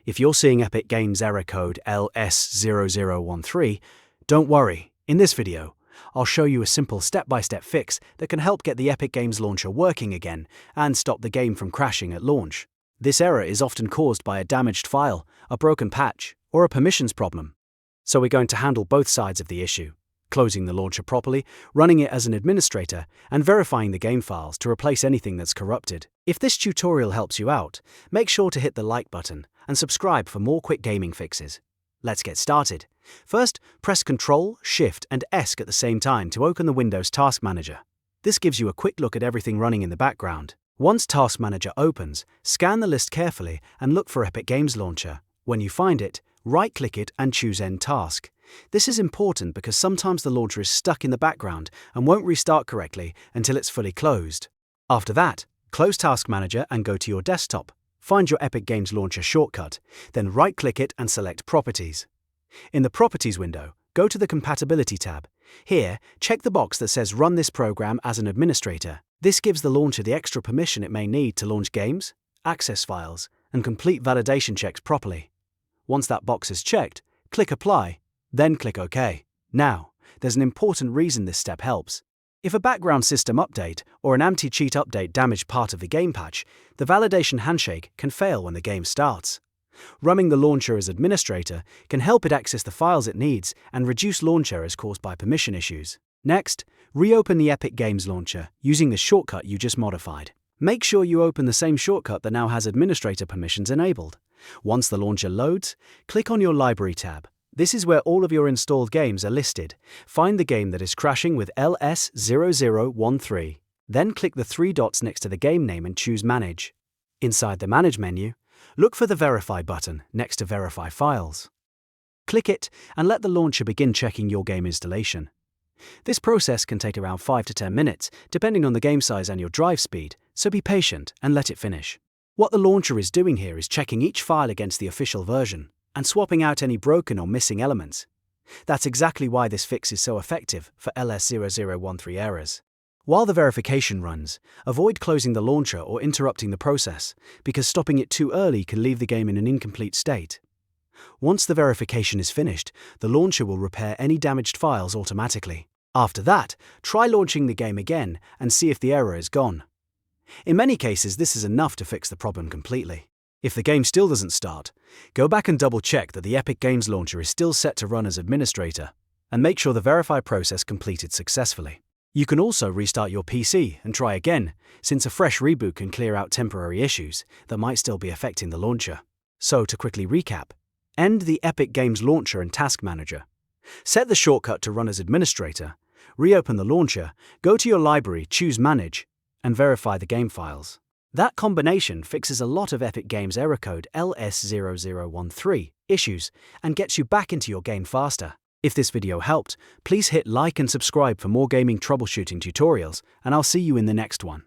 If you're seeing Epic Games error code LS0013, don't worry. In this video, I'll show you a simple step-by-step fix that can help get the Epic Games launcher working again and stop the game from crashing at launch. This error is often caused by a damaged file, a broken patch, or a permissions problem. So we're going to handle both sides of the issue, closing the launcher properly, running it as an administrator, and verifying the game files to replace anything that's corrupted. If this tutorial helps you out, make sure to hit the like button and subscribe for more quick gaming fixes. Let's get started. First, press Ctrl, Shift, and S at the same time to open the Windows Task Manager. This gives you a quick look at everything running in the background. Once Task Manager opens, scan the list carefully and look for Epic Games Launcher. When you find it, right-click it and choose End Task. This is important because sometimes the launcher is stuck in the background and won't restart correctly until it's fully closed. After that, close Task Manager and go to your desktop. Find your Epic Games Launcher shortcut, then right-click it and select Properties. In the Properties window, go to the Compatibility tab. Here, check the box that says Run this program as an administrator. This gives the launcher the extra permission it may need to launch games, access files, and complete validation checks properly. Once that box is checked, click Apply, then click OK. Now, there's an important reason this step helps. If a background system update or an anti-cheat update damage part of the game patch, the validation handshake can fail when the game starts. Running the launcher as administrator can help it access the files it needs and reduce launch errors caused by permission issues. Next, reopen the Epic Games Launcher using the shortcut you just modified. Make sure you open the same shortcut that now has administrator permissions enabled. Once the launcher loads, click on your Library tab. This is where all of your installed games are listed. Find the game that is crashing with LS0013. Then click the three dots next to the game name and choose Manage. Inside the Manage menu, look for the Verify button next to Verify Files. Click it and let the launcher begin checking your game installation. This process can take around 5 to 10 minutes, depending on the game size and your drive speed, so be patient and let it finish. What the launcher is doing here is checking each file against the official version and swapping out any broken or missing elements. That's exactly why this fix is so effective for LS0013 errors. While the verification runs, avoid closing the launcher or interrupting the process, because stopping it too early can leave the game in an incomplete state. Once the verification is finished, the launcher will repair any damaged files automatically. After that, try launching the game again and see if the error is gone. In many cases, this is enough to fix the problem completely. If the game still doesn't start, go back and double-check that the Epic Games Launcher is still set to run as administrator, and make sure the verify process completed successfully. You can also restart your PC and try again, since a fresh reboot can clear out temporary issues that might still be affecting the launcher. So, to quickly recap, end the Epic Games Launcher and Task Manager. Set the shortcut to run as administrator, reopen the launcher, go to your library, choose Manage, and verify the game files. That combination fixes a lot of Epic Games error code LS0013 issues and gets you back into your game faster. If this video helped, please hit like and subscribe for more gaming troubleshooting tutorials, and I'll see you in the next one.